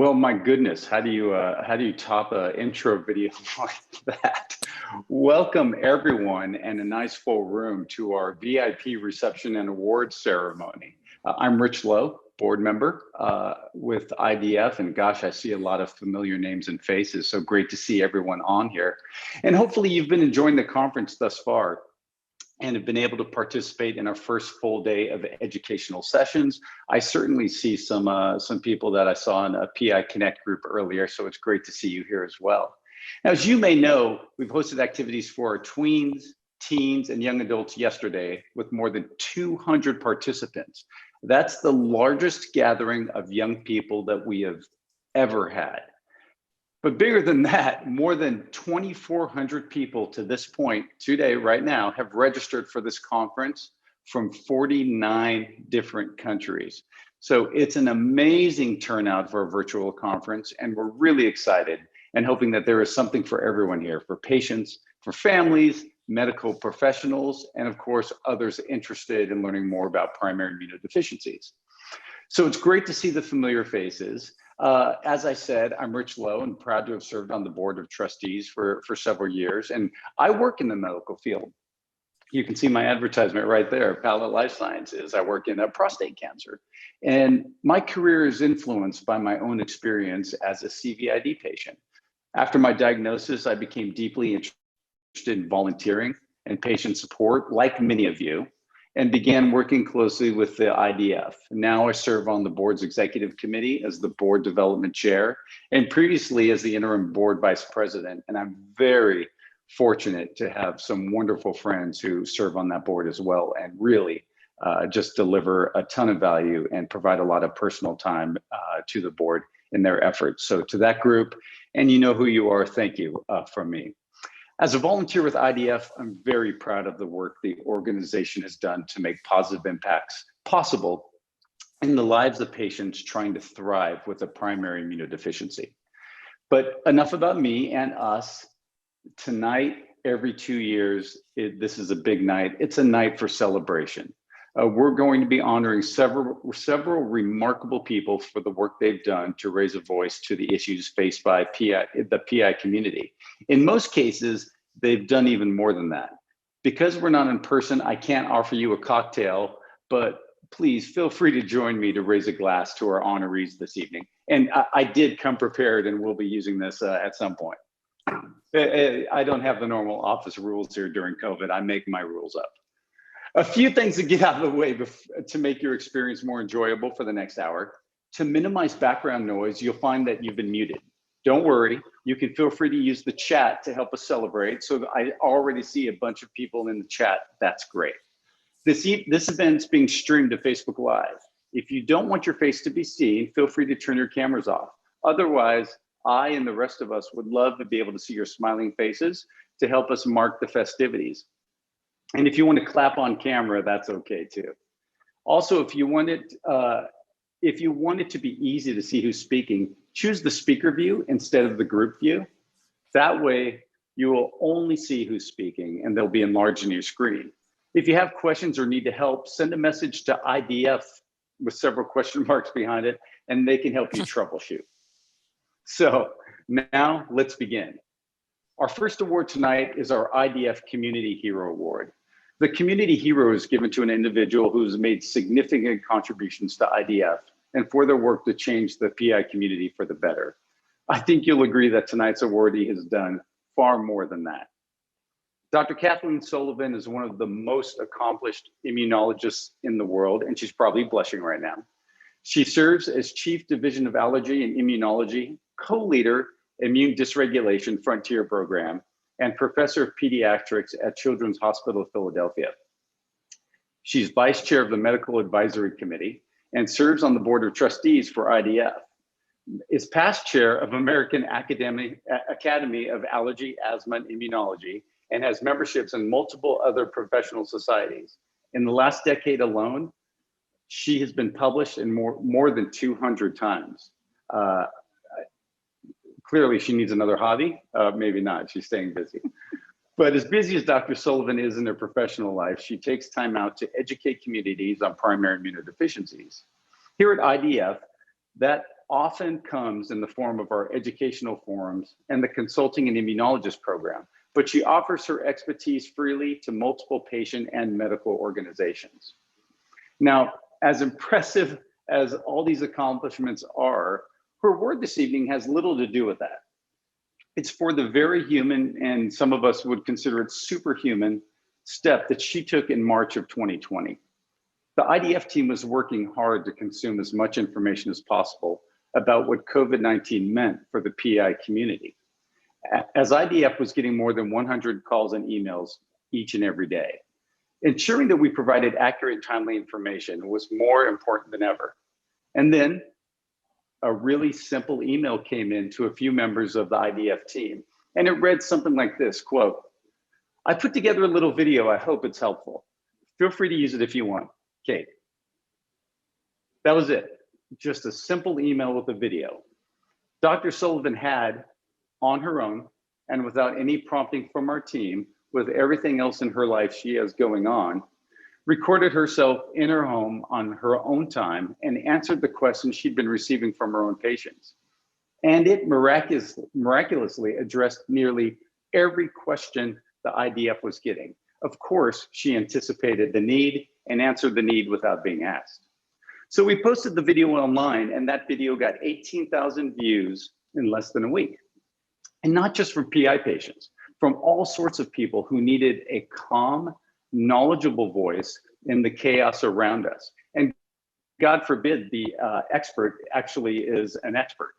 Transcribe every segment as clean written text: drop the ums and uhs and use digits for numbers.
Well, my goodness, how do you top an intro video like that? Welcome everyone and a nice full room to our VIP reception and awards ceremony. I'm Rich Lowe, board member with IDF, and gosh, I see a lot of familiar names and faces, so great to see everyone on here. And hopefully you've been enjoying the conference thus far and have been able to participate in our first full day of educational sessions. I certainly see some people that I saw in a PI Connect group earlier, so it's great to see you here as well. Now, as you may know, we've hosted activities for our tweens, teens, and young adults yesterday with more than 200 participants. That's the largest gathering of young people that we have ever had. But bigger than that, more than 2,400 people to this point today, right now, have registered for this conference from 49 different countries. So it's an amazing turnout for a virtual conference, and we're really excited and hoping that there is something for everyone here, for patients, for families, medical professionals, and of course, others interested in learning more about primary immunodeficiencies. So it's great to see the familiar faces. As I said, I'm Rich Lowe and proud to have served on the board of trustees for several years. And I work in the medical field. You can see my advertisement right there, Palette Life Sciences. I work in prostate cancer. And my career is influenced by my own experience as a CVID patient. After my diagnosis, I became deeply interested in volunteering and patient support, like many of you, and began working closely with the IDF. Now I serve on the board's executive committee as the board development chair, and previously as the interim board vice president. And I'm very fortunate to have some wonderful friends who serve on that board as well, and really just deliver a ton of value and provide a lot of personal time to the board in their efforts. So to that group, and you know who you are, thank you from me. As a volunteer with IDF, I'm very proud of the work the organization has done to make positive impacts possible in the lives of patients trying to thrive with a primary immunodeficiency. But enough about me and us. Tonight, every 2 years, this is a big night. It's a night for celebration. We're going to be honoring several remarkable people for the work they've done to raise a voice to the issues faced by the PI community. In most cases, they've done even more than that. Because we're not in person, I can't offer you a cocktail, but please feel free to join me to raise a glass to our honorees this evening. And I did come prepared, and we'll be using this at some point. I don't have the normal office rules here during COVID. I make my rules up. A few things to get out of the way to make your experience more enjoyable for the next hour. To minimize background noise, you'll find that you've been muted. Don't worry, you can feel free to use the chat to help us celebrate. So I already see a bunch of people in the chat. That's great. This event's being streamed to Facebook Live. If you don't want your face to be seen, feel free to turn your cameras off. Otherwise, I and the rest of us would love to be able to see your smiling faces to help us mark the festivities. And if you want to clap on camera, that's okay too. Also, if you want it to be easy to see who's speaking, choose the speaker view instead of the group view. That way, you will only see who's speaking and they'll be enlarged in your screen. If you have questions or need to help, send a message to IDF with several question marks behind it, and they can help you troubleshoot. So now let's begin. Our first award tonight is our IDF Community Hero Award. The Community Hero is given to an individual who has made significant contributions to IDF and for their work to change the PI community for the better. I think you'll agree that tonight's awardee has done far more than that. Dr. Kathleen Sullivan is one of the most accomplished immunologists in the world, and she's probably blushing right now. She serves as Chief Division of Allergy and Immunology, co-leader Immune Dysregulation Frontier Program, and Professor of Pediatrics at Children's Hospital of Philadelphia. She's Vice Chair of the Medical Advisory Committee and serves on the Board of Trustees for IDF. Is past chair of American Academy of Allergy, Asthma, and Immunology, and has memberships in multiple other professional societies. In the last decade alone, she has been published in more than 200 times. Clearly, she needs another hobby. Maybe not, she's staying busy. But as busy as Dr. Sullivan is in her professional life, she takes time out to educate communities on primary immunodeficiencies. Here at IDF, that often comes in the form of our educational forums and the consulting and immunologist program, but she offers her expertise freely to multiple patient and medical organizations. Now, as impressive as all these accomplishments are, her award this evening has little to do with that. It's for the very human, and some of us would consider it superhuman, step that she took in March of 2020. The IDF team was working hard to consume as much information as possible about what COVID-19 meant for the PI community, as IDF was getting more than 100 calls and emails each and every day. Ensuring that we provided accurate and timely information was more important than ever. And then a really simple email came in to a few members of the IDF team, and it read something like this, quote, "I put together a little video. I hope it's helpful. Feel free to use it if you want, Kate." That was it. Just a simple email with a video. Dr. Sullivan had, on her own and without any prompting from our team, with everything else in her life she has going on, recorded herself in her home on her own time and answered the questions she'd been receiving from her own patients. And it miraculously addressed nearly every question the IDF was getting. Of course, she anticipated the need and answered the need without being asked. So we posted the video online, and that video got 18,000 views in less than a week. And not just from PI patients, from all sorts of people who needed a calm, knowledgeable voice in the chaos around us. And God forbid the expert actually is an expert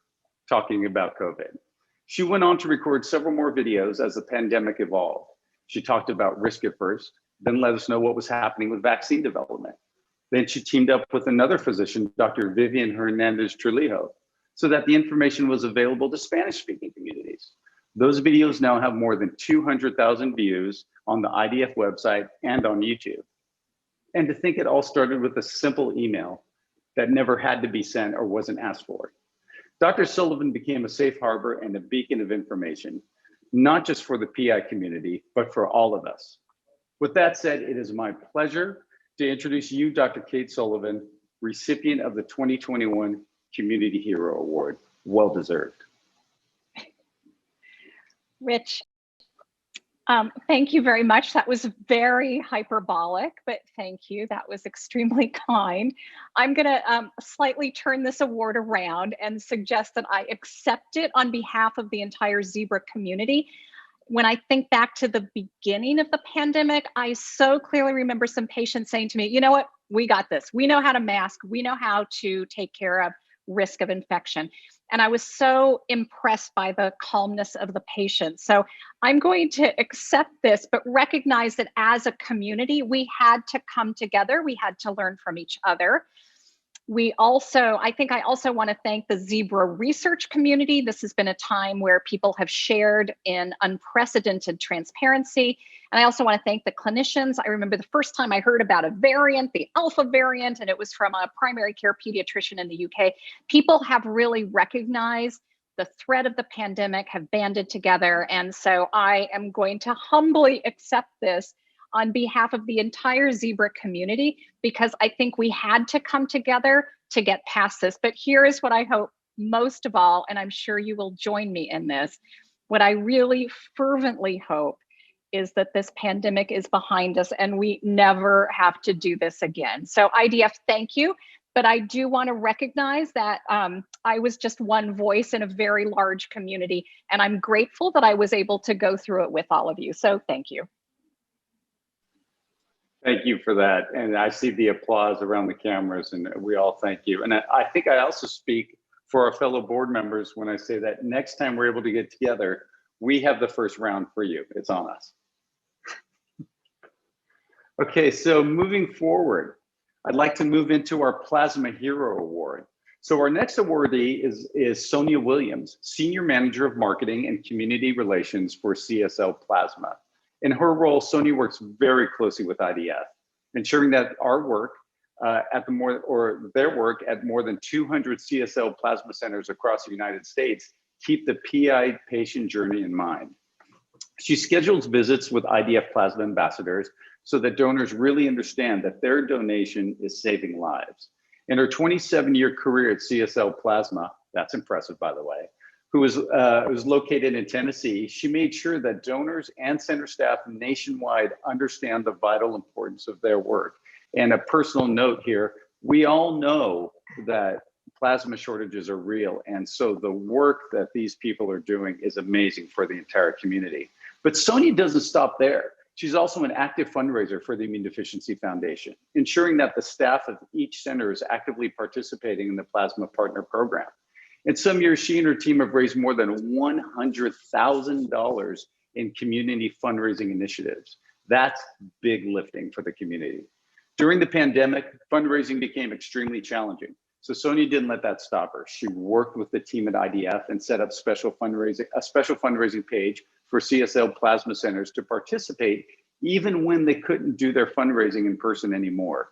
talking about COVID. She went on to record several more videos as the pandemic evolved. She talked about risk at first, then let us know what was happening with vaccine development. Then she teamed up with another physician, Dr. Vivian Hernandez Trujillo, so that the information was available to Spanish-speaking communities. Those videos now have more than 200,000 views on the IDF website and on YouTube. And to think it all started with a simple email that never had to be sent or wasn't asked for. Dr. Sullivan became a safe harbor and a beacon of information, not just for the PI community, but for all of us. With that said, it is my pleasure to introduce you, Dr. Kate Sullivan, recipient of the 2021 Community Hero Award. Well deserved. Rich, thank you very much. That was very hyperbolic, but thank you. That was extremely kind. I'm going to slightly turn this award around and suggest that I accept it on behalf of the entire zebra community. When I think back to the beginning of the pandemic, I so clearly remember some patients saying to me, you know what, we got this. We know how to mask. We know how to take care of risk of infection. And I was so impressed by the calmness of the patient. So I'm going to accept this, but recognize that as a community, we had to come together. We had to learn from each other. I think I also want to thank the zebra research community. This has been a time where people have shared in unprecedented transparency. And I also want to thank the clinicians. I remember the first time I heard about a variant, the Alpha variant, and it was from a primary care pediatrician in the UK. People have really recognized the threat of the pandemic, have banded together. And so I am going to humbly accept this on behalf of the entire zebra community, because I think we had to come together to get past this. But here is what I hope most of all, and I'm sure you will join me in this, what I really fervently hope is that this pandemic is behind us and we never have to do this again. So IDF, thank you. But I do want to recognize that I was just one voice in a very large community, and I'm grateful that I was able to go through it with all of you. So thank you. Thank you for that. And I see the applause around the cameras, and we all thank you. And I think I also speak for our fellow board members when I say that next time we're able to get together, we have the first round for you. It's on us. Okay, so moving forward, I'd like to move into our Plasma Hero Award. So our next awardee is Sonia Williams, Senior Manager of Marketing and Community Relations for CSL Plasma. In her role, Sonia works very closely with IDF, ensuring that our work their work at more than 200 CSL plasma centers across the United States keep the PI patient journey in mind. She schedules visits with IDF plasma ambassadors so that donors really understand that their donation is saving lives. In her 27-year career at CSL Plasma, That's impressive, by the way. Who was located in Tennessee. She made sure that donors and center staff nationwide understand the vital importance of their work. And a personal note here, we all know that plasma shortages are real. And so the work that these people are doing is amazing for the entire community. But Sonia doesn't stop there. She's also an active fundraiser for the Immune Deficiency Foundation, ensuring that the staff of each center is actively participating in the Plasma Partner Program. In some years, she and her team have raised more than $100,000 in community fundraising initiatives. That's big lifting for the community. During the pandemic, fundraising became extremely challenging. So Sonia didn't let that stop her. She worked with the team at IDF and set up a special fundraising page for CSL plasma centers to participate even when they couldn't do their fundraising in person anymore.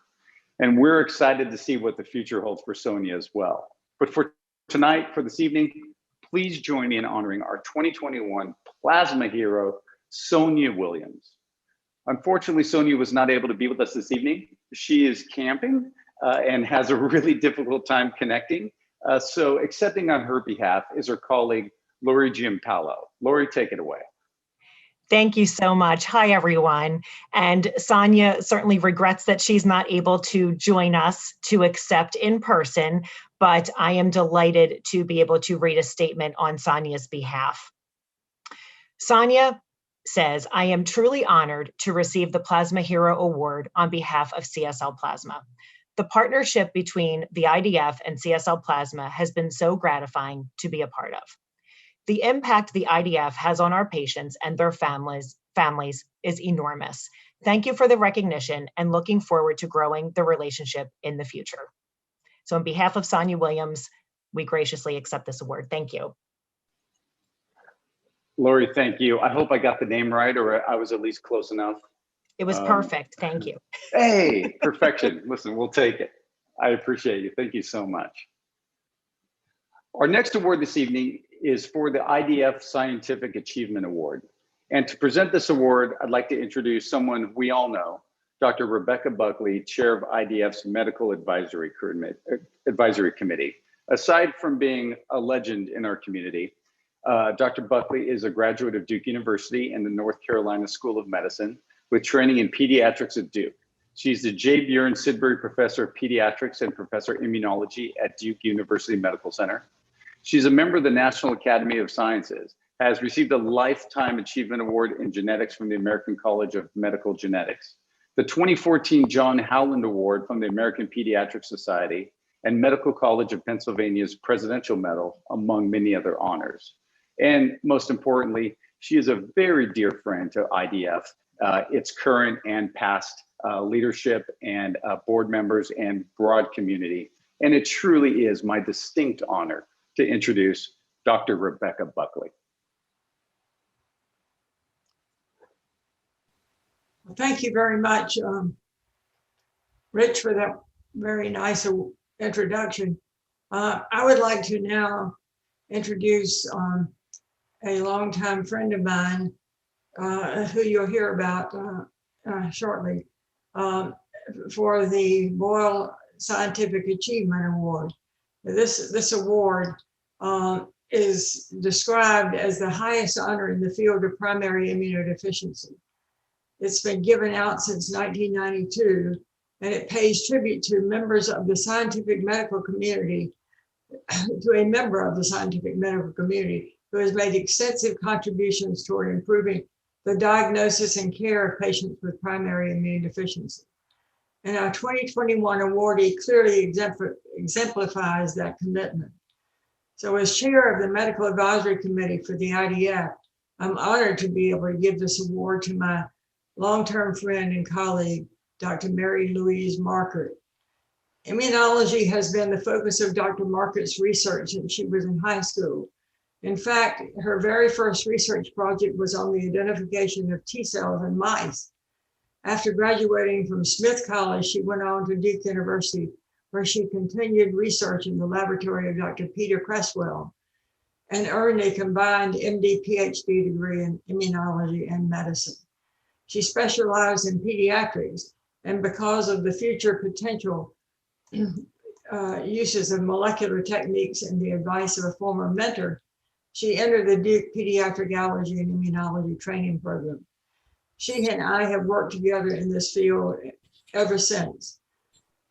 And we're excited to see what the future holds for Sonia as well. But for tonight, for this evening, please join me in honoring our 2021 Plasma Hero, Sonia Williams. Unfortunately, Sonia was not able to be with us this evening. She is camping and has a really difficult time connecting. So accepting on her behalf is her colleague, Lori Giampaolo. Lori, take it away. Thank you so much. Hi, everyone. And Sonia certainly regrets that she's not able to join us to accept in person, but I am delighted to be able to read a statement on Sonia's behalf. Sonia says, I am truly honored to receive the Plasma Hero Award on behalf of CSL Plasma. The partnership between the IDF and CSL Plasma has been so gratifying to be a part of. The impact the IDF has on our patients and their families is enormous. Thank you for the recognition and looking forward to growing the relationship in the future. So on behalf of Sonia Williams, we graciously accept this award. Thank you. Lori, thank you. I hope I got the name right, or I was at least close enough. It was perfect. Thank you. Hey, perfection. Listen, we'll take it. I appreciate you. Thank you so much. Our next award this evening is for the IDF Scientific Achievement Award. And to present this award, I'd like to introduce someone we all know, Dr. Rebecca Buckley, Chair of IDF's Medical Advisory Committee. Aside from being a legend in our community, Dr. Buckley is a graduate of Duke University and the North Carolina School of Medicine with training in pediatrics at Duke. She's the J. Buren Sidbury Professor of Pediatrics and Professor of Immunology at Duke University Medical Center. She's a member of the National Academy of Sciences, has received a Lifetime Achievement Award in Genetics from the American College of Medical Genetics, the 2014 John Howland Award from the American Pediatric Society, and Medical College of Pennsylvania's Presidential Medal, among many other honors. And most importantly, she is a very dear friend to IDF, its current and past leadership and board members and broad community. And it truly is my distinct honor to introduce Dr. Rebecca Buckley. Well, thank you very much, Rich, for that very nice introduction. I would like to now introduce a longtime friend of mine who you'll hear about shortly for the Boyle Scientific Achievement Award. This award is described as the highest honor in the field of primary immunodeficiency. It's been given out since 1992, and it pays tribute to members of the scientific medical community, to a member of the scientific medical community who has made extensive contributions toward improving the diagnosis and care of patients with primary immunodeficiency. And our 2021 awardee clearly exemplifies that commitment. So as chair of the Medical Advisory Committee for the IDF, I'm honored to be able to give this award to my long-term friend and colleague, Dr. Mary Louise Markert. Immunology has been the focus of Dr. Markert's research since she was in high school. In fact, her very first research project was on the identification of T cells in mice. After graduating from Smith College, she went on to Duke University, where she continued research in the laboratory of Dr. Peter Cresswell and earned a combined MD PhD degree in immunology and medicine. She specialized in pediatrics, and because of the future potential uses of molecular techniques and the advice of a former mentor, she entered the Duke Pediatric Allergy and Immunology Training Program. She and I have worked together in this field ever since.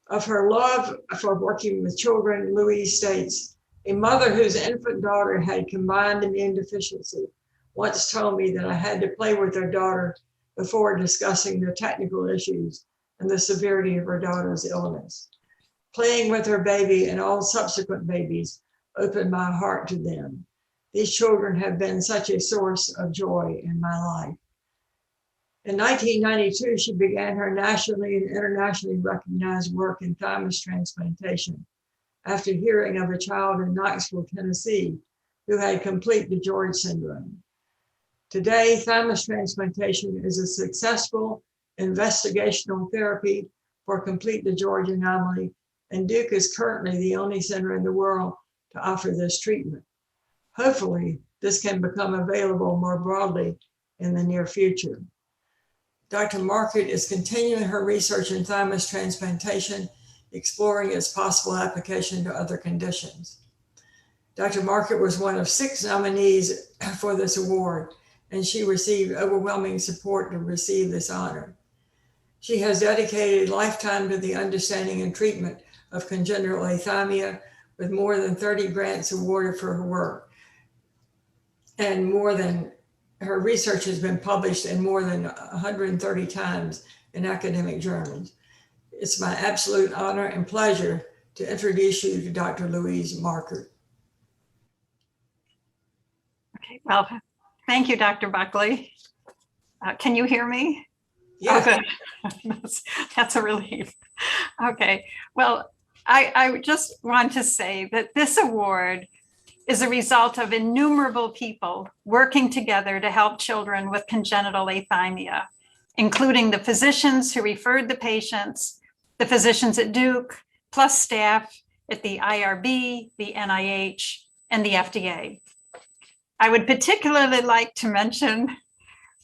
Of her love for working with children, Louise states, a mother whose infant daughter had combined immune deficiency once told me that I had to play with her daughter before discussing the technical issues and the severity of her daughter's illness. Playing with her baby and all subsequent babies opened my heart to them. These children have been such a source of joy in my life. In 1992, she began her nationally and internationally recognized work in thymus transplantation after hearing of a child in Knoxville, Tennessee, who had complete DiGeorge syndrome. Today, thymus transplantation is a successful investigational therapy for complete DiGeorge anomaly, and Duke is currently the only center in the world to offer this treatment. Hopefully, this can become available more broadly in the near future. Dr. Market is continuing her research in thymus transplantation, exploring its possible application to other conditions. Dr. Market was one of 6 nominees for this award, and she received overwhelming support to receive this honor. She has dedicated a lifetime to the understanding and treatment of congenital athymia, with more than 30 grants awarded for her work. And her research has been published in more than 130 times in academic journals. It's my absolute honor and pleasure to introduce you to Dr. Louise Marker. Okay, well, thank you, Dr. Buckley. Can you hear me? Yes. Oh, good. That's a relief. Okay, well, I just want to say that this award is a result of innumerable people working together to help children with congenital athymia, including the physicians who referred the patients, the physicians at Duke, plus staff at the IRB, the NIH, and the FDA. I would particularly like to mention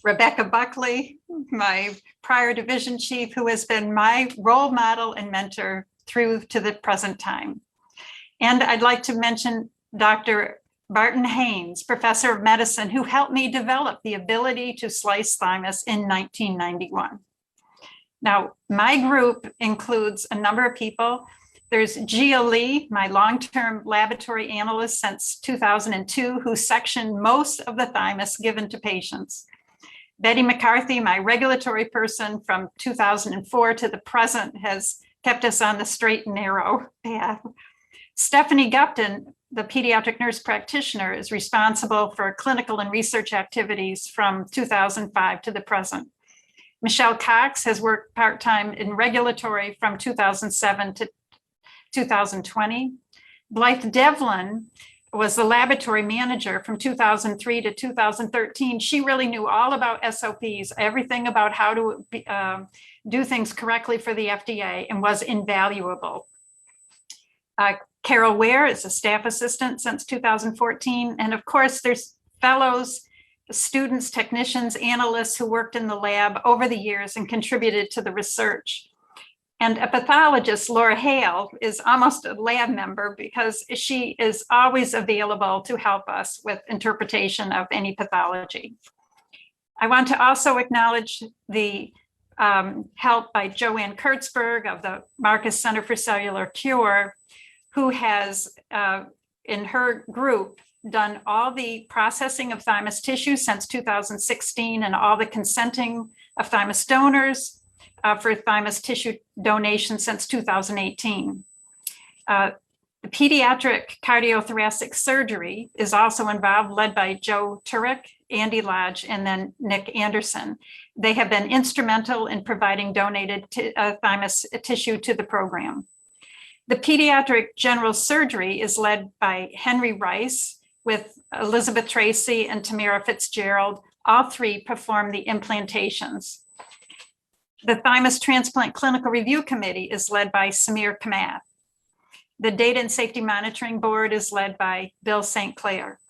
Rebecca Buckley, my prior division chief, who has been my role model and mentor through to the present time. And I'd like to mention Dr. Barton Haynes, professor of medicine, who helped me develop the ability to slice thymus in 1991. Now, my group includes a number of people. There's Gia Lee, my long-term laboratory analyst since 2002, who sectioned most of the thymus given to patients. Betty McCarthy, my regulatory person from 2004 to the present, has kept us on the straight and narrow path. Stephanie Gupton, the pediatric nurse practitioner, is responsible for clinical and research activities from 2005 to the present. Michelle Cox has worked part-time in regulatory from 2007 to 2020. Blythe Devlin was the laboratory manager from 2003 to 2013. She really knew all about SOPs, everything about how to do things correctly for the FDA, and was invaluable. Carol Ware is a staff assistant since 2014. And of course, there's fellows, students, technicians, analysts who worked in the lab over the years and contributed to the research. And a pathologist, Laura Hale, is almost a lab member because she is always available to help us with interpretation of any pathology. I want to also acknowledge the help by Joanne Kurtzberg of the Marcus Center for Cellular Cure, who has, in her group, done all the processing of thymus tissue since 2016 and all the consenting of thymus donors for thymus tissue donation since 2018. The pediatric cardiothoracic surgery is also involved, led by Joe Turek, Andy Lodge, and then Nick Anderson. They have been instrumental in providing donated thymus tissue to the program. The pediatric general surgery is led by Henry Rice with Elizabeth Tracy and Tamara Fitzgerald. All three perform the implantations. The Thymus Transplant Clinical Review Committee is led by Samir Kamath. The Data and Safety Monitoring Board is led by Bill St. Clair.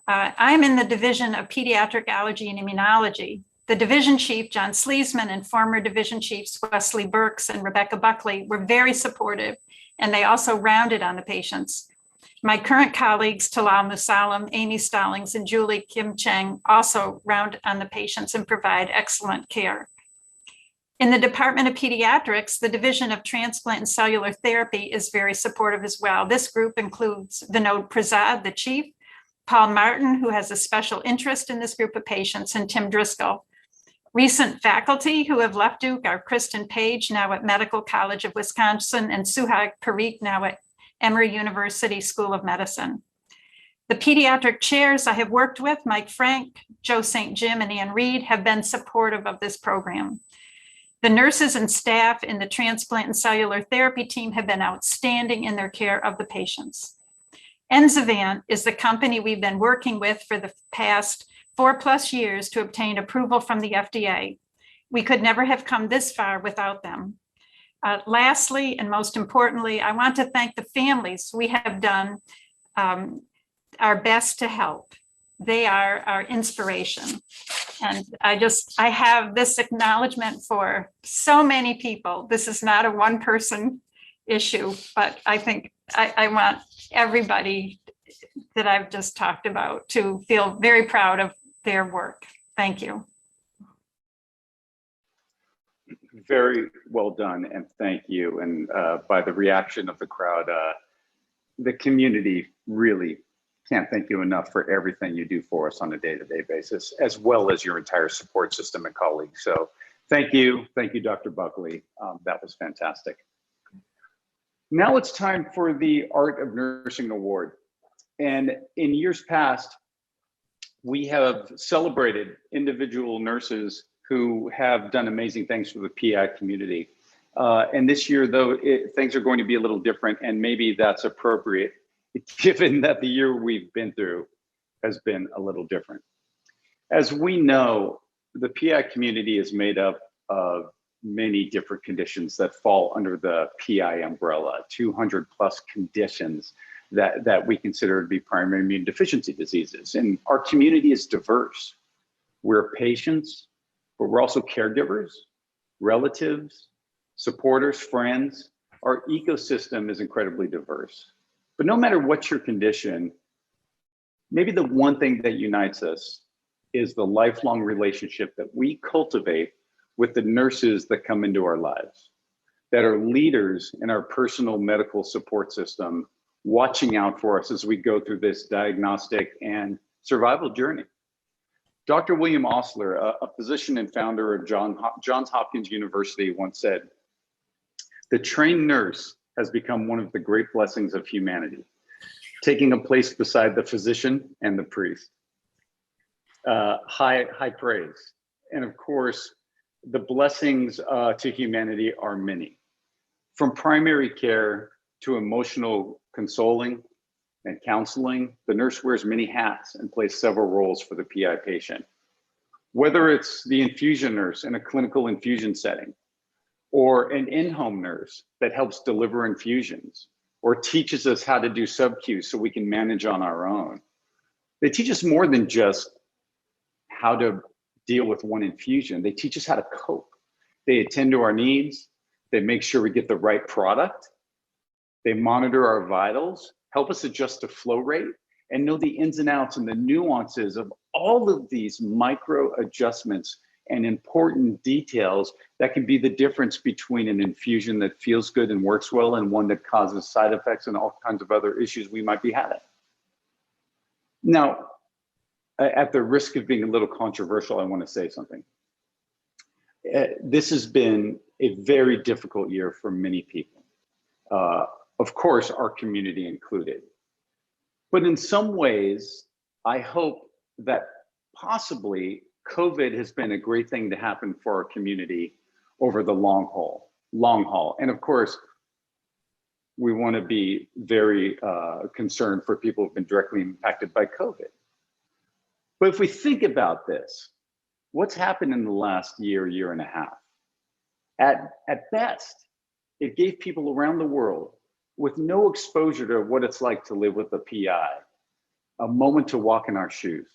I'm in the Division of Pediatric Allergy and Immunology, The division chief, John Sleesman, and former division chiefs Wesley Burks and Rebecca Buckley were very supportive, and they also rounded on the patients. My current colleagues, Talal Musalam, Amy Stallings, and Julie Kim Cheng also round on the patients and provide excellent care. In the Department of Pediatrics, the Division of Transplant and Cellular Therapy is very supportive as well. This group includes Vinod Prasad, the chief, Paul Martin, who has a special interest in this group of patients, and Tim Driscoll. Recent faculty who have left Duke are Kristen Page, now at Medical College of Wisconsin, and Suhag Parikh, now at Emory University School of Medicine. The pediatric chairs I have worked with, Mike Frank, Joe St. Jim, and Ann Reed, have been supportive of this program. The nurses and staff in the transplant and cellular therapy team have been outstanding in their care of the patients. Enzivant is the company we've been working with for the past 4+ years to obtain approval from the FDA. We could never have come this far without them. Lastly, and most importantly, I want to thank the families we have done our best to help. They are our inspiration. And I have this acknowledgement for so many people. This is not a one-person issue, but I think I want everybody that I've just talked about to feel very proud of their work. Thank you. Very well done, and thank you. And by the reaction of the crowd, the community really can't thank you enough for everything you do for us on a day-to-day basis, as well as your entire support system and colleagues. So thank you, Dr. Buckley. That was fantastic. Now it's time for the Art of Nursing Award. And in years past, we have celebrated individual nurses who have done amazing things for the PI community. And this year, though, things are going to be a little different, and maybe that's appropriate, given that the year we've been through has been a little different. As we know, the PI community is made up of many different conditions that fall under the PI umbrella, 200+ conditions that we consider to be primary immune deficiency diseases. And our community is diverse. We're patients, but we're also caregivers, relatives, supporters, friends. Our ecosystem is incredibly diverse. But no matter what your condition, maybe the one thing that unites us is the lifelong relationship that we cultivate with the nurses that come into our lives, that are leaders in our personal medical support system, watching out for us as we go through this diagnostic and survival journey. Dr. William Osler, a physician and founder of Johns Hopkins University, once said, "The trained nurse has become one of the great blessings of humanity, taking a place beside the physician and the priest." High praise. And of course, the blessings to humanity are many. From primary care to emotional consoling and counseling, the nurse wears many hats and plays several roles for the PI patient. Whether it's the infusion nurse in a clinical infusion setting, or an in-home nurse that helps deliver infusions, or teaches us how to do sub-Q so we can manage on our own. They teach us more than just how to deal with one infusion. They teach us how to cope. They attend to our needs. They make sure we get the right product. They monitor our vitals, help us adjust to flow rate, and know the ins and outs and the nuances of all of these micro adjustments and important details that can be the difference between an infusion that feels good and works well and one that causes side effects and all kinds of other issues we might be having. Now, at the risk of being a little controversial, I want to say something. This has been a very difficult year for many people. Of course, our community included. But in some ways, I hope that possibly COVID has been a great thing to happen for our community over the long haul. And of course, we want to be very concerned for people who've been directly impacted by COVID. But if we think about this, what's happened in the last year and a half? At best, it gave people around the world with no exposure to what it's like to live with a PI, a moment to walk in our shoes.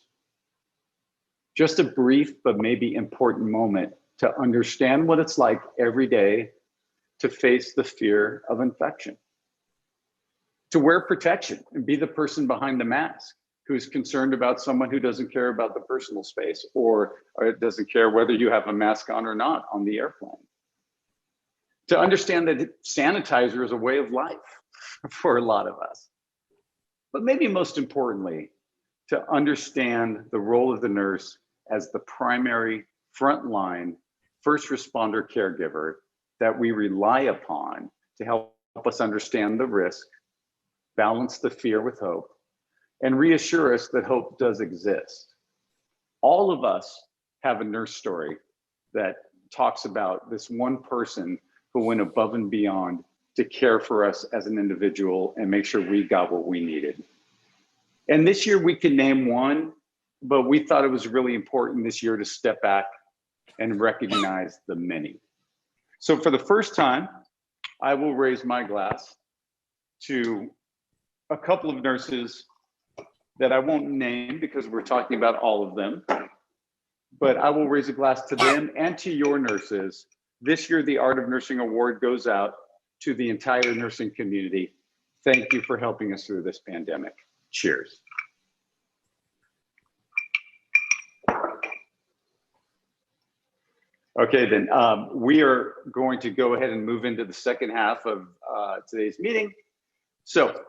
Just a brief but maybe important moment to understand what it's like every day to face the fear of infection, to wear protection and be the person behind the mask who's concerned about someone who doesn't care about the personal space or doesn't care whether you have a mask on or not on the airplane. To understand that sanitizer is a way of life for a lot of us. But maybe most importantly, to understand the role of the nurse as the primary frontline first responder caregiver that we rely upon to help us understand the risk, balance the fear with hope, and reassure us that hope does exist. All of us have a nurse story that talks about this one person who went above and beyond to care for us as an individual and make sure we got what we needed. And this year we can name one, but we thought it was really important this year to step back and recognize the many. So for the first time, I will raise my glass to a couple of nurses that I won't name because we're talking about all of them, but I will raise a glass to them and to your nurses. This year, the Art of Nursing Award goes out to the entire nursing community. Thank you for helping us through this pandemic. Cheers. Okay, then we are going to go ahead and move into the second half of today's meeting. So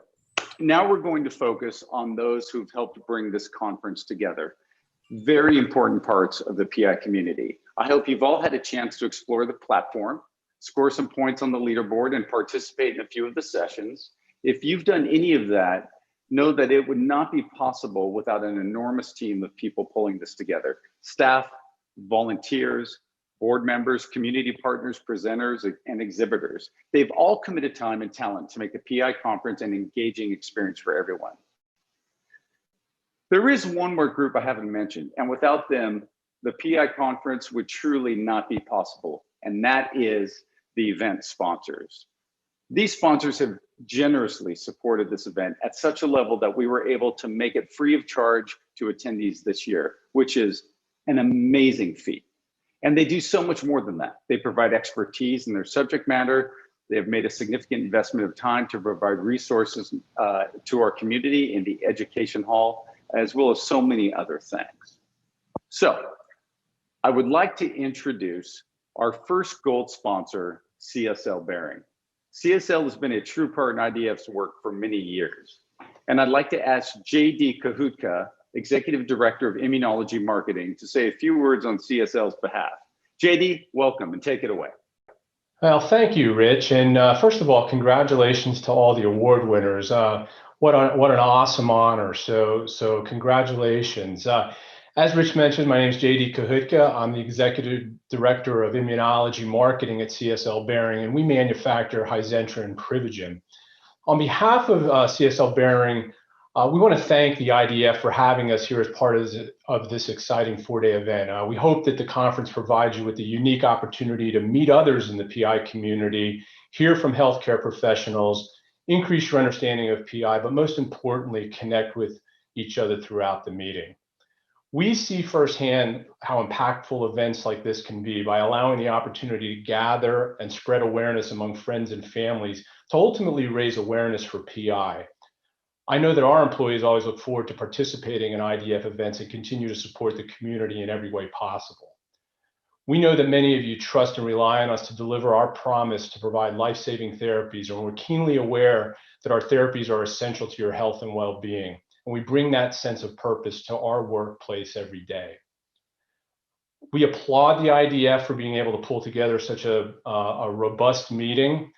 now we're going to focus on those who've helped bring this conference together. Very important parts of the PI community. I hope you've all had a chance to explore the platform, score some points on the leaderboard, and participate in a few of the sessions. If you've done any of that, know that it would not be possible without an enormous team of people pulling this together. Staff, volunteers, board members, community partners, presenters, and exhibitors. They've all committed time and talent to make the PI conference an engaging experience for everyone. There is one more group I haven't mentioned, and without them, the PI conference would truly not be possible, and that is the event sponsors. These sponsors have generously supported this event at such a level that we were able to make it free of charge to attendees this year, which is an amazing feat. And they do so much more than that. They provide expertise in their subject matter. They have made a significant investment of time to provide resources to our community in the education hall, as well as so many other things. So I would like to introduce our first gold sponsor, CSL Behring. CSL has been a true part in IDF's work for many years. And I'd like to ask JD Kahutka, Executive Director of Immunology Marketing, to say a few words on CSL's behalf. JD, welcome and take it away. Well, thank you, Rich. And first of all, congratulations to all the award winners. What an awesome honor. So congratulations. As Rich mentioned, my name is JD Kahutka. I'm the Executive Director of Immunology Marketing at CSL Behring, and we manufacture Hizentra and Privigen. On behalf of CSL Behring, we want to thank the IDF for having us here as part of this exciting 4-day event. We hope that the conference provides you with a unique opportunity to meet others in the PI community, hear from healthcare professionals, increase your understanding of PI, but most importantly, connect with each other throughout the meeting. We see firsthand how impactful events like this can be by allowing the opportunity to gather and spread awareness among friends and families to ultimately raise awareness for PI. I know that our employees always look forward to participating in IDF events and continue to support the community in every way possible. We know that many of you trust and rely on us to deliver our promise to provide life-saving therapies, and we're keenly aware that our therapies are essential to your health and well-being. And we bring that sense of purpose to our workplace every day. We applaud the IDF for being able to pull together such a robust meeting.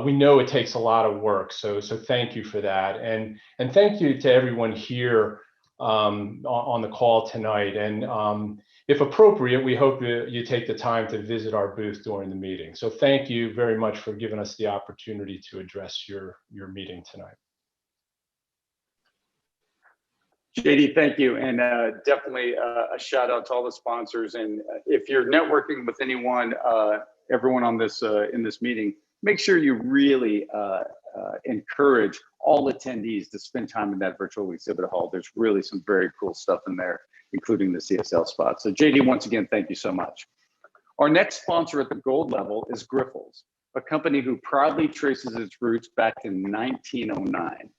We know it takes a lot of work, so thank you for that. And thank you to everyone here on the call tonight. And if appropriate, we hope that you take the time to visit our booth during the meeting. So thank you very much for giving us the opportunity to address your meeting tonight. JD, thank you. And definitely a shout out to all the sponsors. And if you're networking with anyone, everyone on this in this meeting, make sure you really encourage all attendees to spend time in that virtual exhibit hall. There's really some very cool stuff in there. including the CSL spot. So JD, once again, thank you so much. Our next sponsor at the gold level is Grifols, a company who proudly traces its roots back to 1909.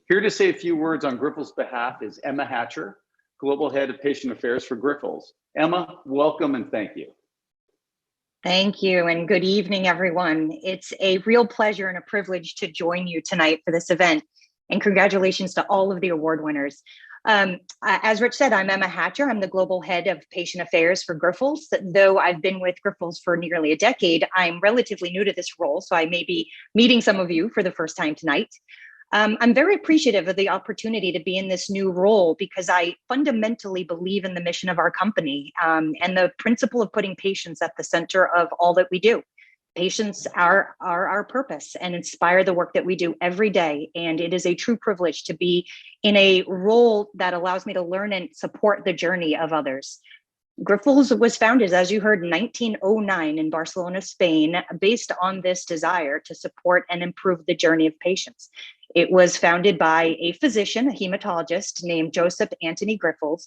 Here to say a few words on Grifols' behalf is Emma Hatcher, Global Head of Patient Affairs for Grifols. Emma, welcome and thank you. Thank you and good evening, everyone. It's a real pleasure and a privilege to join you tonight for this event. And congratulations to all of the award winners. As Rich said, I'm Emma Hatcher. I'm the Global Head of Patient Affairs for Grifols. Though I've been with Grifols for nearly a decade, I'm relatively new to this role, so I may be meeting some of you for the first time tonight. I'm very appreciative of the opportunity to be in this new role because I fundamentally believe in the mission of our company and the principle of putting patients at the center of all that we do. Patients are our purpose and inspire the work that we do every day. And it is a true privilege to be in a role that allows me to learn and support the journey of others. Grifols was founded, as you heard, in 1909 in Barcelona, Spain, based on this desire to support and improve the journey of patients. It was founded by a physician, a hematologist named Joseph Anthony Grifols.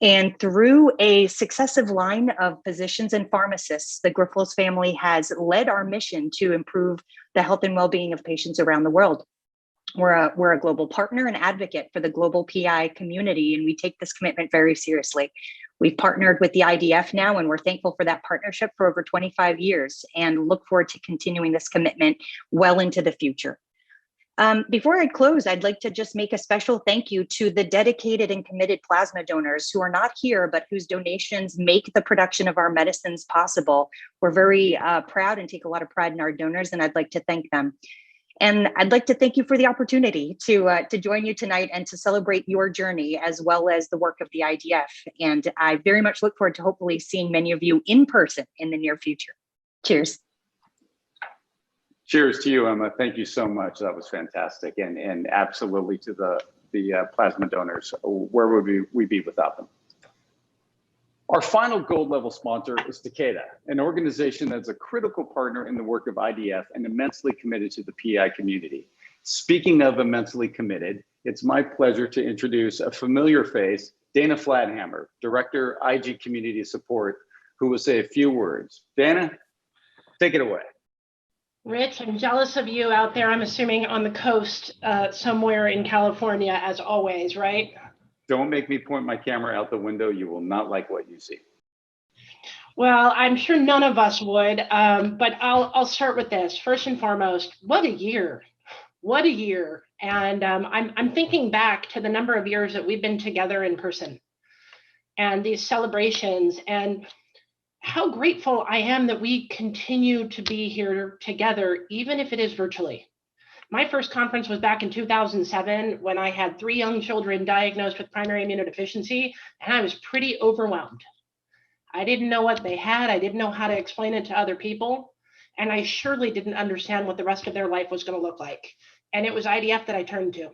And through a successive line of physicians and pharmacists, the Grifols family has led our mission to improve the health and well-being of patients around the world. We're a global partner and advocate for the global PI community, and we take this commitment very seriously. We've partnered with the IDF now, and we're thankful for that partnership for over 25 years and look forward to continuing this commitment well into the future. Before I close, I'd like to just make a special thank you to the dedicated and committed plasma donors who are not here, but whose donations make the production of our medicines possible. We're very proud and take a lot of pride in our donors, and I'd like to thank them. And I'd like to thank you for the opportunity to join you tonight and to celebrate your journey as well as the work of the IDF. And I very much look forward to hopefully seeing many of you in person in the near future. Cheers. Cheers to you, Emma. Thank you so much. That was fantastic. And absolutely to the plasma donors. Where would we be without them? Our final gold level sponsor is Takeda, an organization that's a critical partner in the work of IDF and immensely committed to the PI community. Speaking of immensely committed, it's my pleasure to introduce a familiar face, Dana Flathammer, Director, IG Community Support, who will say a few words. Dana, take it away. Rich, I'm jealous of you out there, I'm assuming on the coast somewhere in California, as always, right? Don't make me point my camera out the window. You will not like what you see. Well, I'm sure none of us would, but I'll start with this. First and foremost, what a year. What a year. And I'm thinking back to the number of years that we've been together in person and these celebrations, and how grateful I am that we continue to be here together, even if it is virtually. My first conference was back in 2007 when I had 3 young children diagnosed with primary immunodeficiency, and I was pretty overwhelmed. I didn't know what they had. I didn't know how to explain it to other people. And I surely didn't understand what the rest of their life was going to look like. And it was IDF that I turned to.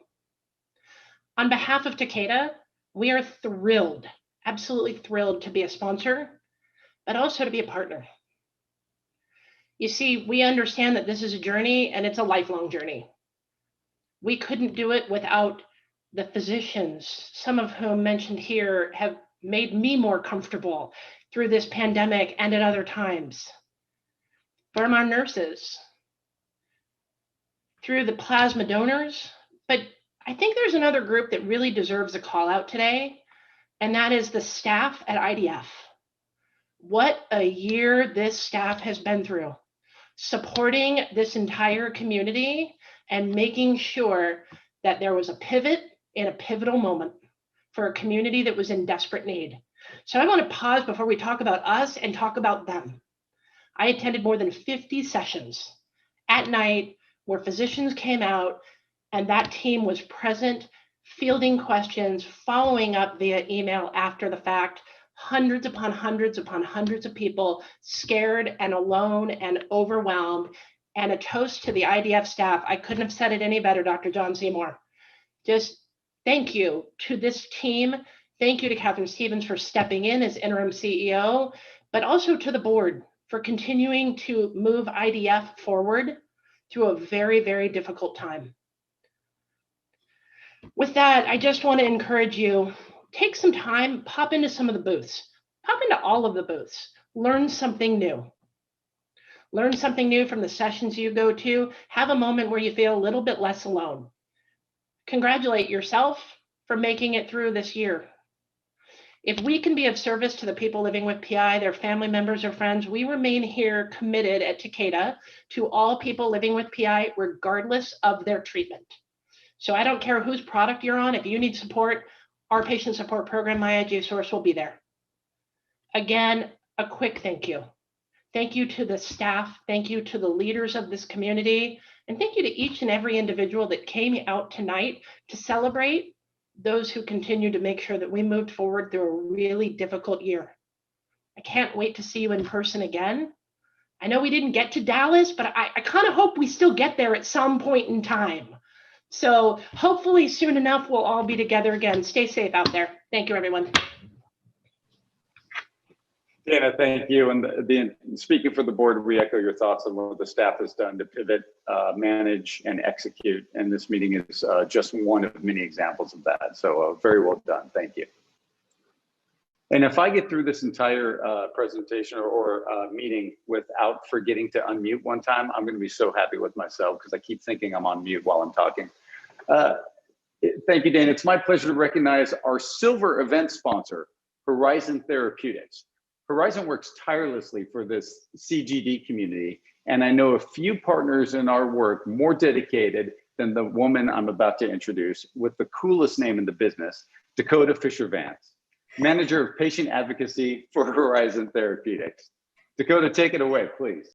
On behalf of Takeda, we are thrilled, absolutely thrilled to be a sponsor, but also to be a partner. You see, we understand that this is a journey and it's a lifelong journey. We couldn't do it without the physicians, some of whom mentioned here have made me more comfortable through this pandemic and at other times. From our nurses, through the plasma donors, but I think there's another group that really deserves a call out today, and that is the staff at IDF. What a year this staff has been through, supporting this entire community and making sure that there was a pivot in a pivotal moment for a community that was in desperate need. So I want to pause before we talk about us and talk about them. I attended more than 50 sessions at night where physicians came out and that team was present, fielding questions, following up via email after the fact, hundreds upon hundreds upon hundreds of people scared and alone and overwhelmed. And a toast to the IDF staff. I couldn't have said it any better, Dr. John Seymour. Just thank you to this team. Thank you to Catherine Stevens for stepping in as interim CEO, but also to the board for continuing to move IDF forward through a very, very difficult time. With that, I just want to encourage you, take some time, pop into some of the booths, pop into all of the booths, learn something new. Learn something new from the sessions you go to. Have a moment where you feel a little bit less alone. Congratulate yourself for making it through this year. If we can be of service to the people living with PI, their family members or friends, we remain here committed at Takeda to all people living with PI, regardless of their treatment. So I don't care whose product you're on. If you need support, our patient support program, My IG Source, will be there. Again, a quick thank you. Thank you to the staff. Thank you to the leaders of this community. And thank you to each and every individual that came out tonight to celebrate those who continue to make sure that we moved forward through a really difficult year. I can't wait to see you in person again. I know we didn't get to Dallas, but I kind of hope we still get there at some point in time. So hopefully soon enough, we'll all be together again. Stay safe out there. Thank you, everyone. Dana, thank you. And speaking for the board, we echo your thoughts on what the staff has done to pivot, manage, and execute. And this meeting is just one of many examples of that. So very well done. Thank you. And if I get through this entire presentation or meeting without forgetting to unmute one time, I'm going to be so happy with myself because I keep thinking I'm on mute while I'm talking. Thank you, Dana. It's my pleasure to recognize our silver event sponsor, Horizon Therapeutics. Horizon works tirelessly for this CGD community, and I know a few partners in our work more dedicated than the woman I'm about to introduce with the coolest name in the business, Dakota Fisher-Vance, Manager of Patient Advocacy for Horizon Therapeutics. Dakota, take it away, please.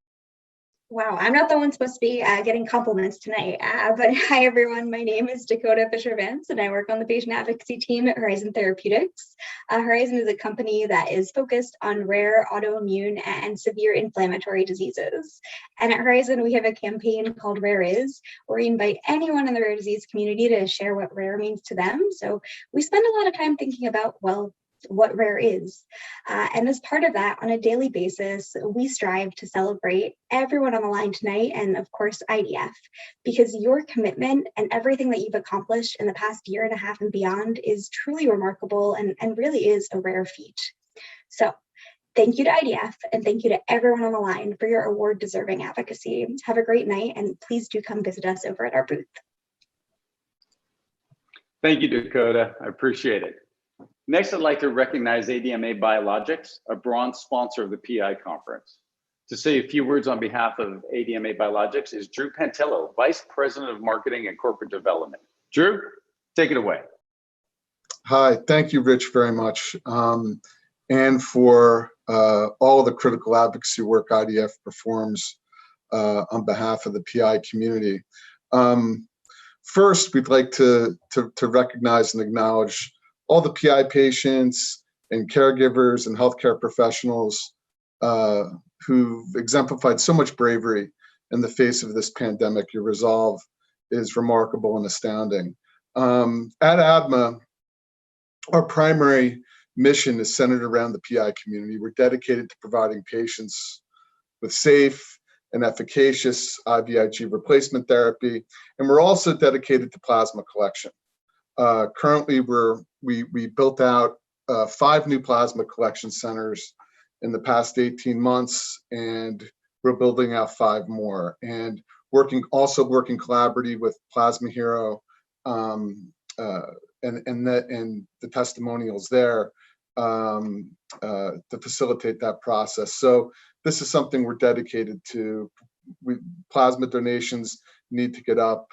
Wow, I'm not the one supposed to be getting compliments tonight, but hi everyone, my name is Dakota Fisher-Vance and I work on the patient advocacy team at Horizon Therapeutics. Horizon is a company that is focused on rare autoimmune and severe inflammatory diseases. And at Horizon, we have a campaign called Rare Is, where we invite anyone in the rare disease community to share what rare means to them. So we spend a lot of time thinking about, well, what rare is. And as part of that, on a daily basis, we strive to celebrate everyone on the line tonight and of course IDF, because your commitment and everything that you've accomplished in the past year and a half and beyond is truly remarkable and really is a rare feat. So thank you to IDF and thank you to everyone on the line for your award deserving advocacy. Have a great night and please do come visit us over at our booth. Thank you, Dakota. I appreciate it. Next, I'd like to recognize ADMA Biologics, a bronze sponsor of the PI conference. To say a few words on behalf of ADMA Biologics is Drew Pantello, Vice President of Marketing and Corporate Development. Drew, take it away. Hi, thank you, Rich, very much. And for all of the critical advocacy work IDF performs on behalf of the PI community. First, we'd like to recognize and acknowledge all the PI patients and caregivers and healthcare professionals who've exemplified so much bravery in the face of this pandemic. Your resolve is remarkable and astounding. At ADMA, our primary mission is centered around the PI community. We're dedicated to providing patients with safe and efficacious IVIG replacement therapy, and we're also dedicated to plasma collection. Currently, we built out 5 new plasma collection centers in the past 18 months, and we're building out 5 more. And also working collaboratively with Plasma Hero and the testimonials there to facilitate that process. So this is something we're dedicated to. Plasma donations need to get up.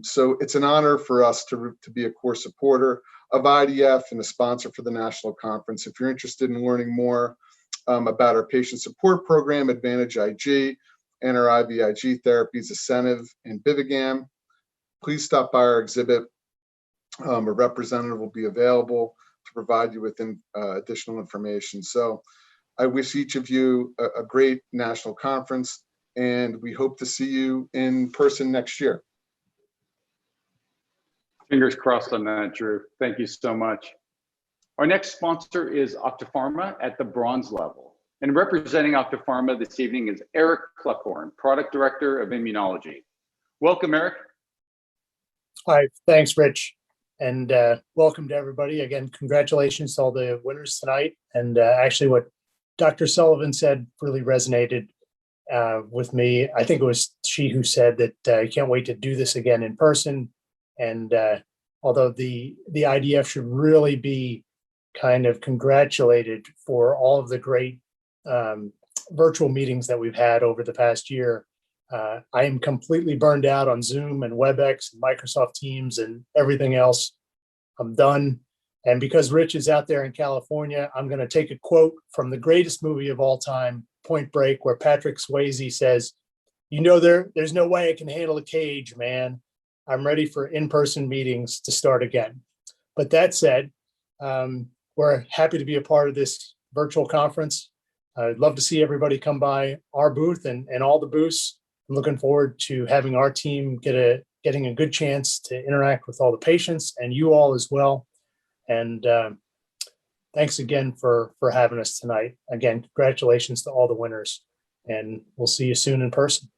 So it's an honor for us to be a core supporter of IDF and a sponsor for the national conference. If you're interested in learning more about our patient support program, Advantage IG, and our IVIG therapies, Asceniv and Bivigam, please stop by our exhibit. A representative will be available to provide you with additional information. So I wish each of you a great national conference, and we hope to see you in person next year. Fingers crossed on that, Drew. Thank you so much. Our next sponsor is Octapharma at the bronze level. And representing Octapharma this evening is Eric Cluckhorn, Product Director of Immunology. Welcome, Eric. Hi, thanks, Rich. And welcome to everybody. Again, congratulations to all the winners tonight. And actually what Dr. Sullivan said really resonated with me. I think it was she who said that I can't wait to do this again in person. And although the IDF should really be kind of congratulated for all of the great virtual meetings that we've had over the past year. I am completely burned out on Zoom and WebEx and Microsoft Teams and everything else. I'm done. And because Rich is out there in California, I'm going to take a quote from the greatest movie of all time, Point Break, where Patrick Swayze says, "You know, there's no way I can handle a cage, man. I'm ready for in-person meetings to start again." But that said, we're happy to be a part of this virtual conference. I'd love to see everybody come by our booth and all the booths. I'm looking forward to having our team getting a good chance to interact with all the patients and you all as well. And thanks again for having us tonight. Again, congratulations to all the winners, and we'll see you soon in person.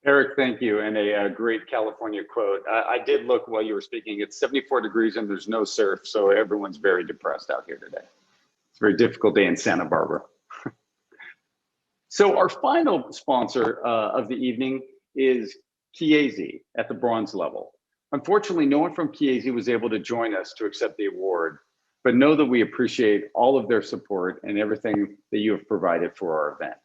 Eric, thank you. And a great California quote. I did look while you were speaking. It's 74 degrees and there's no surf, so everyone's very depressed out here today. It's a very difficult day in Santa Barbara. So our final sponsor of the evening is Chiesi at the bronze level. Unfortunately, no one from Chiesi was able to join us to accept the award, but know that we appreciate all of their support and everything that you have provided for our event.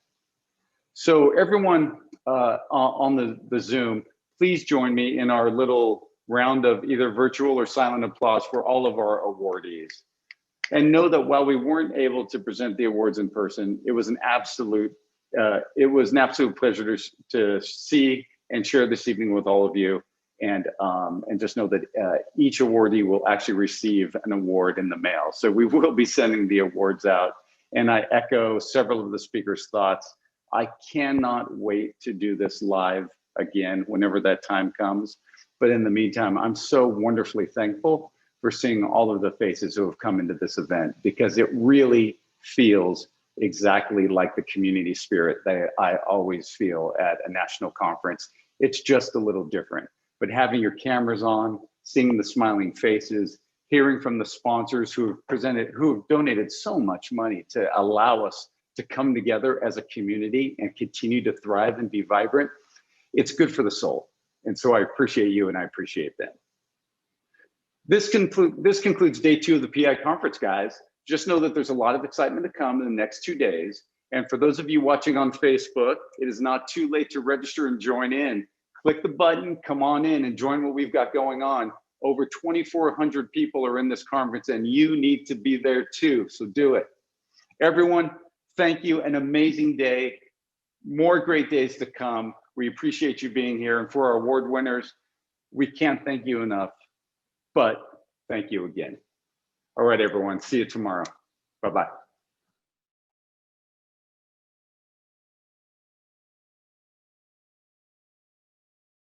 So everyone on the Zoom, please join me in our little round of either virtual or silent applause for all of our awardees. And know that while we weren't able to present the awards in person, it was an absolute pleasure to see and share this evening with all of you. And just know that each awardee will actually receive an award in the mail. So we will be sending the awards out. And I echo several of the speakers' thoughts. I cannot wait to do this live again whenever that time comes. But in the meantime, I'm so wonderfully thankful for seeing all of the faces who have come into this event, because it really feels exactly like the community spirit that I always feel at a national conference. It's just a little different, but having your cameras on, seeing the smiling faces, hearing from the sponsors who have donated so much money to allow us to come together as a community and continue to thrive and be vibrant, it's good for the soul. And so I appreciate you and I appreciate them. This concludes day 2 of the PI conference, guys. Just know that there's a lot of excitement to come in the next 2 days. And for those of you watching on Facebook, it is not too late to register and join in. Click the button, come on in and join what we've got going on. Over 2,400 people are in this conference and you need to be there too, so do it. Everyone, thank you, an amazing day. More great days to come. We appreciate you being here. And for our award winners, we can't thank you enough, but thank you again. All right, everyone, see you tomorrow. Bye-bye.